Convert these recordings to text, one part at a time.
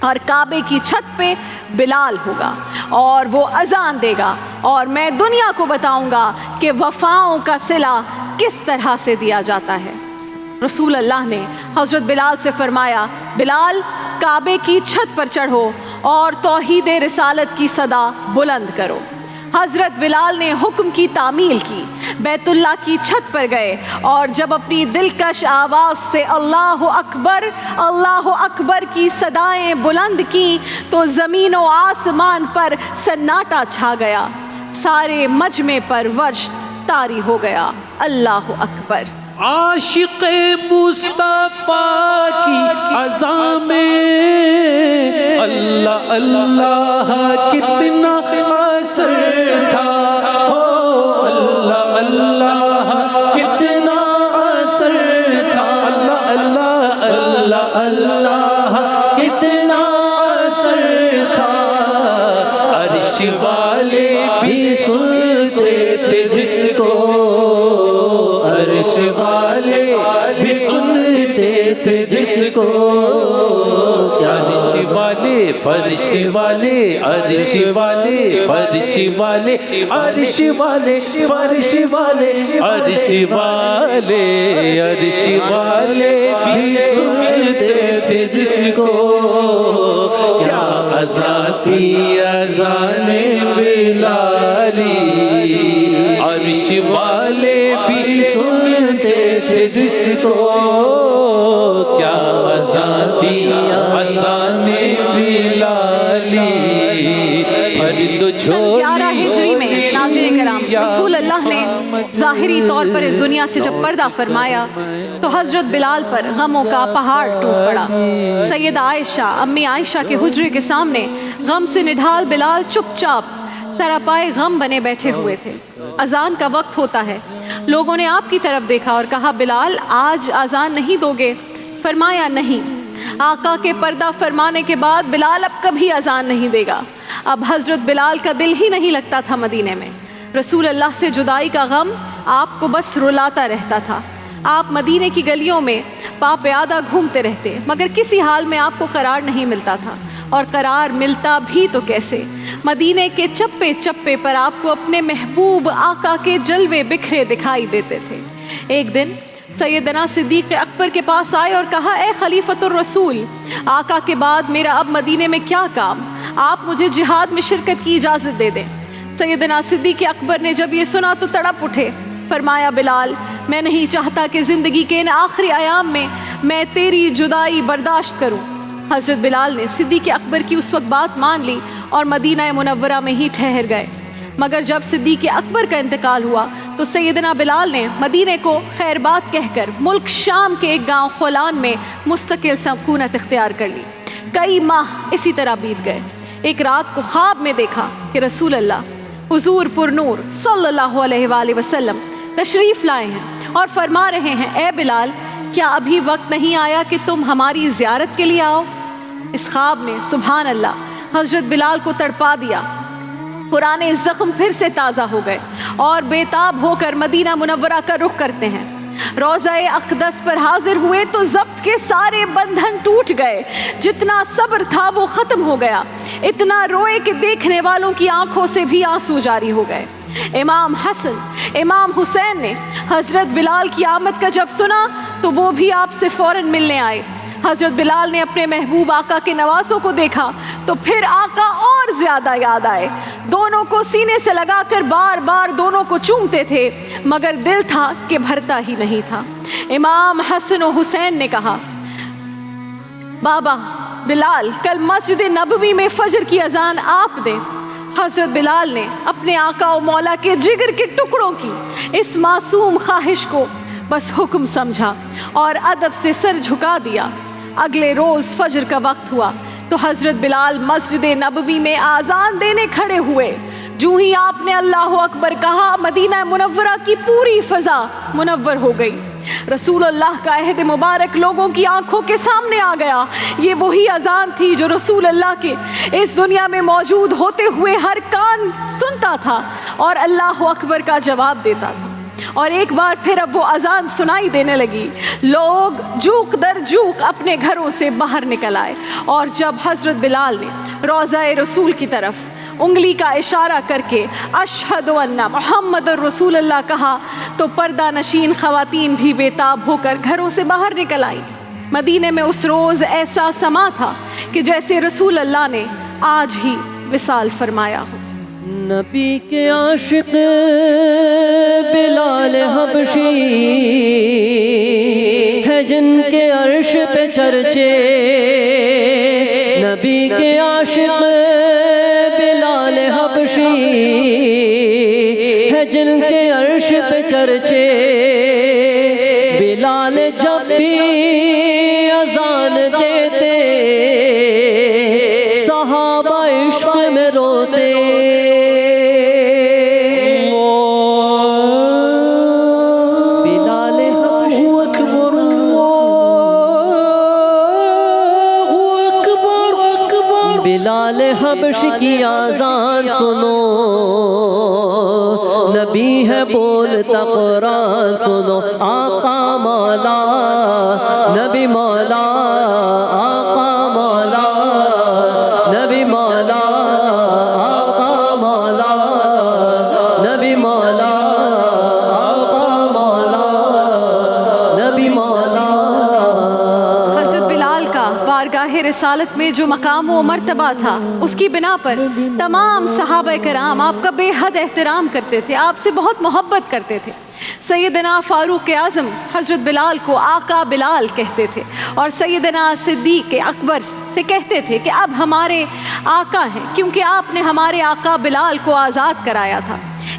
اور کعبے کی چھت پہ بلال ہوگا اور وہ اذان دے گا اور میں دنیا کو بتاؤں گا کہ وفاؤں کا صلہ کس طرح سے دیا جاتا ہے۔ رسول اللہ نے حضرت بلال سے فرمایا، بلال کعبے کی چھت پر چڑھو اور توحید رسالت کی صدا بلند کرو۔ حضرت بلال نے حکم کی تعمیل کی، بیت اللہ کی چھت پر گئے اور جب اپنی دلکش آواز سے اللہ اکبر کی صدائیں بلند کی تو زمین و آسمان پر سناٹا چھا گیا، سارے مجمع پر وجد طاری ہو گیا، اللہ اکبر۔ عاشق مصطفیٰ کی اذان میں اللہ اللہ کتنا اثر تھا، اللہ اللہ کتنا اثر تھا، اللہ اللہ اللہ کتنا اثر تھا۔ عرش والے بھی سنتے تھے جس کو، عرش والے بھی سنتے تھے جس کو، عرش والے فرش والے، عرش والے فرش والے، عرش والے فرش والے، عرش والے، عرش والے بھی سنتے تھے جس کو، کیا اذان تھی اذان بلالی، عرش والے بھی سنتے تھے جس کو، کیا اذان تھی اذان بلالی، فرد چھوڑی 11 ہجری میں ناظرین کرام رسول اللہ نے ظاہری طور پر اس دنیا سے جب پردہ فرمایا تو حضرت بلال پر غموں کا پہاڑ ٹوٹ پڑا۔ سیدہ عائشہ امی عائشہ کے حجرے کے سامنے غم سے نڈھال بلال چپ چاپ سراپائے غم بنے بیٹھے ہوئے تھے۔ اذان کا وقت ہوتا ہے، لوگوں نے آپ کی طرف دیکھا اور کہا، بلال آج اذان نہیں دو گے؟ فرمایا نہیں۔ آقا کے پردہ فرمانے کے بعد بلال اب کبھی اذان نہیں دے گا۔ اب حضرت بلال کا دل ہی نہیں لگتا تھا مدینے میں، رسول اللہ سے جدائی کا غم آپ کو بس رلاتا رہتا تھا۔ آپ مدینے کی گلیوں میں پا پیادہ گھومتے رہتے مگر کسی حال میں آپ کو قرار نہیں ملتا تھا، اور قرار ملتا بھی تو کیسے؟ مدینے کے چپے چپے پر آپ کو اپنے محبوب آقا کے جلوے بکھرے دکھائی دیتے تھے۔ ایک دن سیدنا صدیق اکبر کے پاس آئے اور کہا، اے خلیفۃ الرسول، آقا کے بعد میرا اب مدینے میں کیا کام؟ آپ مجھے جہاد میں شرکت کی اجازت دے دیں۔ سیدنا صدیق اکبر نے جب یہ سنا تو تڑپ اٹھے، فرمایا، بلال میں نہیں چاہتا کہ زندگی کے ان آخری ایام میں میں تیری جدائی برداشت کروں۔ حضرت بلال نے صدیق اکبر کی اس وقت بات مان لی اور مدینہ منورہ میں ہی ٹھہر گئے۔ مگر جب صدیق اکبر کا انتقال ہوا تو سیدنا بلال نے مدینے کو خیر بات کہہ کر ملک شام کے ایک گاؤں خولان میں مستقل سکونت اختیار کر لی۔ کئی ماہ اسی طرح بیت گئے۔ ایک رات کو خواب میں دیکھا کہ رسول اللہ حضور پر نور صلی اللہ علیہ وآلہ وسلم تشریف لائے ہیں اور فرما رہے ہیں، اے بلال کیا ابھی وقت نہیں آیا کہ تم ہماری زیارت کے لیے آؤ؟ اس خواب نے سبحان اللہ حضرت بلال کو تڑپا دیا۔ پرانے زخم پھر سے تازہ ہو گئے اور بے تاب ہو کر مدینہ منورہ کا رخ کرتے ہیں۔ روضہ اقدس پر حاضر ہوئے تو ضبط کے سارے بندھن ٹوٹ گئے، جتنا صبر تھا وہ ختم ہو گیا، اتنا روئے کہ دیکھنے والوں کی آنکھوں سے بھی آنسو جاری ہو گئے۔ امام حسن امام حسین نے حضرت بلال کی آمد کا جب سنا تو وہ بھی آپ سے فوراً ملنے آئے۔ حضرت بلال نے اپنے محبوب آقا کے نوازوں کو دیکھا تو پھر آقا اور زیادہ یاد آئے، دونوں کو سینے سے لگا کر بار بار دونوں کو چومتے تھے مگر دل تھا کہ بھرتا ہی نہیں تھا۔ امام حسن و حسین نے کہا، بابا بلال کل مسجد نبوی میں فجر کی اذان آپ دیں۔ حضرت بلال نے اپنے آقا و مولا کے جگر کے ٹکڑوں کی اس معصوم خواہش کو بس حکم سمجھا اور ادب سے سر جھکا دیا۔ اگلے روز فجر کا وقت ہوا تو حضرت بلال مسجد نبوی میں آذان دینے کھڑے ہوئے۔ جو ہی آپ نے اللہ اکبر کہا، مدینہ منورہ کی پوری فضا منور ہو گئی۔ رسول اللہ کا عہد مبارک لوگوں کی آنکھوں کے سامنے آ گیا۔ یہ وہی اذان تھی جو رسول اللہ کے اس دنیا میں موجود ہوتے ہوئے ہر کان سنتا تھا اور اللہ اکبر کا جواب دیتا تھا۔ اور ایک بار پھر اب وہ اذان سنائی دینے لگی. لوگ جوک در جوک اپنے گھروں سے باہر نکل آئے، اور جب حضرت بلال نے روضہ رسول کی طرف انگلی کا اشارہ کر کے اشہد ان محمد رسول اللہ کہا تو پردہ نشین خواتین بھی بے تاب ہو کر گھروں سے باہر نکل آئیں. مدینے میں اس روز ایسا سما تھا کہ جیسے رسول اللہ نے آج ہی وصال فرمایا ہو. نبی کے عاشق بلال حبشی ہے جن کے عرش پہ چرچے. نبی کے عاشق بلال حبشی ہے جن کے عرش پہ چرچے. بلال جب بھی اذان دیتے صحابہ عشق میں روتے. بلال حبش کی آذان سنو، نبی ہے بولتا قرآن سنو. آقا مولا نبی مولا، آقا مولا نبی مولا، آقا مولا نبی مولا، آقا مولا نبی مولا. حضرت بلال کا بارگاہ رسالت میں جو مقام و مرتبہ تھا، اس کی بنا پر تمام صحابہ کرام آپ کا بے حد احترام کرتے تھے، آپ سے بہت محبت کرتے تھے. سیدنا فاروق اعظم حضرت بلال کو آقا بلال کہتے تھے، اور سیدنا صدیق اکبر سے کہتے تھے کہ اب ہمارے آقا ہیں، کیونکہ آپ نے ہمارے آقا بلال کو آزاد کرایا تھا.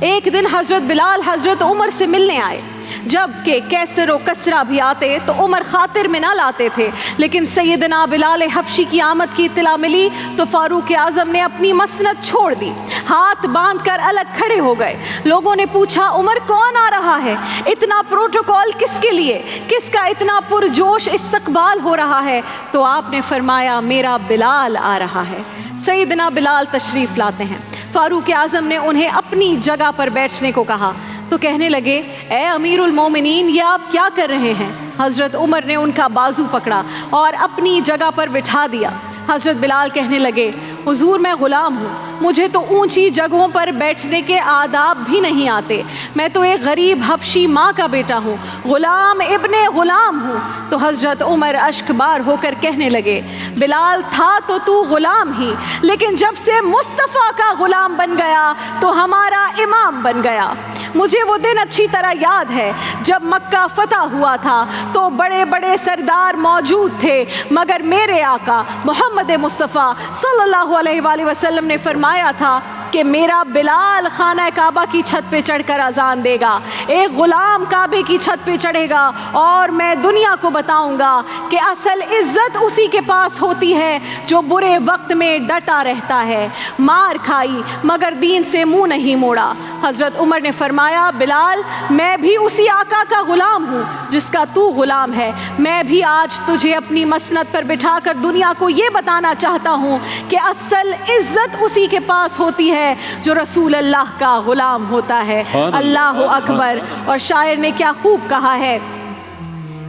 ایک دن حضرت بلال حضرت عمر سے ملنے آئے، جب کہ کیسر و کسرا بھی آتے تو عمر خاطر میں نہ لاتے تھے، لیکن سیدنا بلال حبشی کی آمد کی اطلاع ملی تو فاروق اعظم نے اپنی مسند چھوڑ دی، ہاتھ باندھ کر الگ کھڑے ہو گئے. لوگوں نے پوچھا عمر کون آ رہا ہے؟ اتنا پروٹوکول کس کے لیے؟ کس کا اتنا پرجوش استقبال ہو رہا ہے؟ تو آپ نے فرمایا میرا بلال آ رہا ہے. سیدنا بلال تشریف لاتے ہیں. فاروق اعظم نے انہیں اپنی جگہ پر بیٹھنے کو کہا تو کہنے لگے اے امیر المومنین، یہ آپ کیا کر رہے ہیں؟ حضرت عمر نے ان کا بازو پکڑا اور اپنی جگہ پر بٹھا دیا. حضرت بلال کہنے لگے حضور میں غلام ہوں، مجھے تو اونچی جگہوں پر بیٹھنے کے آداب بھی نہیں آتے، میں تو ایک غریب حبشی ماں کا بیٹا ہوں، غلام ابن غلام ہوں. تو حضرت عمر اشک بار ہو کر کہنے لگے بلال تھا تو غلام ہی، لیکن جب سے مصطفیٰ کا غلام بن گیا تو ہمارا امام بن گیا. مجھے وہ دن اچھی طرح یاد ہے جب مکہ فتح ہوا تھا تو بڑے بڑے سردار موجود تھے، مگر میرے آقا محمد مصطفیٰ صلی اللہ علیہ وآلہ وسلم نے فرمایا تھا کہ میرا بلال خانہ کعبہ کی چھت پہ چڑھ کر اذان دے گا، ایک غلام کعبے کی چھت پہ چڑھے گا، اور میں دنیا کو بتاؤں گا کہ اصل عزت اسی کے پاس ہوتی ہے جو برے وقت میں ڈٹا رہتا ہے. مار کھائی مگر دین سے منہ نہیں موڑا. حضرت عمر نے فرمایا بلال میں بھی اسی آقا کا غلام ہوں جس کا تو غلام ہے. میں بھی آج تجھے اپنی مسند پر بٹھا کر دنیا کو یہ بتانا چاہتا ہوں کہ اصل عزت اسی کے پاس ہوتی ہے جو رسول اللہ کا غلام ہوتا ہے. اللہ اکبر. اور شاعر نے کیا خوب کہا ہے،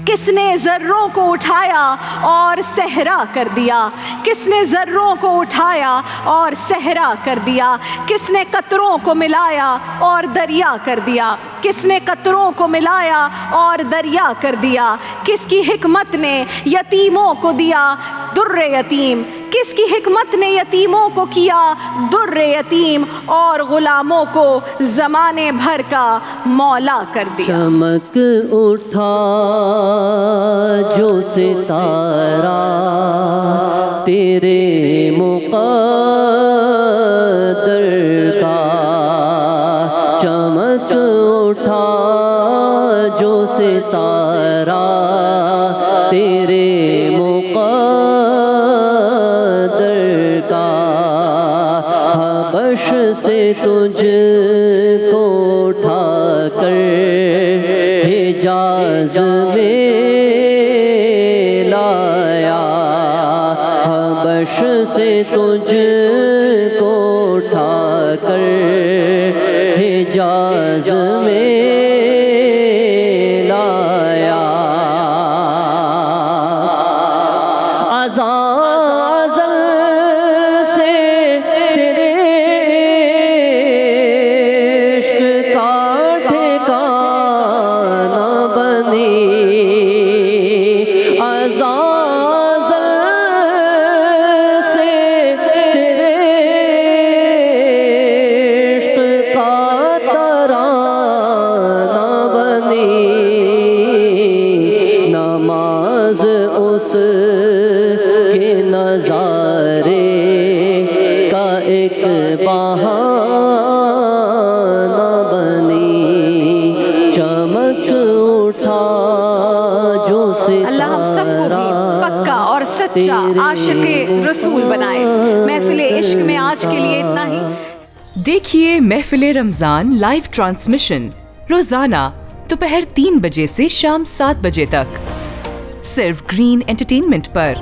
کس نے ذروں کو اٹھایا اور صحرا کر دیا، کس نے ذروں کو اٹھایا اور صحرا کر دیا، کس نے قطروں کو ملایا اور دریا کر دیا، کس نے قطروں کو ملایا اور دریا کر دیا، کس کی حکمت نے یتیموں کو دیا در یتیم، کس کی حکمت نے یتیموں کو کیا در یتیم، اور غلاموں کو زمانے بھر کا مولا کر دیا. چمک اٹھا جو ستارہ تیرے مقدر کا، چمک اٹھا جو ستارہ تیرے حبش سے تجھ کو اٹھا کر حجاز میں لایا، حبش سے تجھ کو اٹھا کر حجاز میں بہانہ بنی چمک اٹھا جو ستارہ اللہ ہم سب کو بھی پکا اور سچا عاشق رسول بنائے. محفل عشق میں آج کے لیے اتنا ہی. دیکھیے محفل رمضان لائیو ٹرانسمیشن روزانہ دوپہر 3 بجے سے شام 7 بجے تک صرف گرین انٹرٹینمنٹ پر.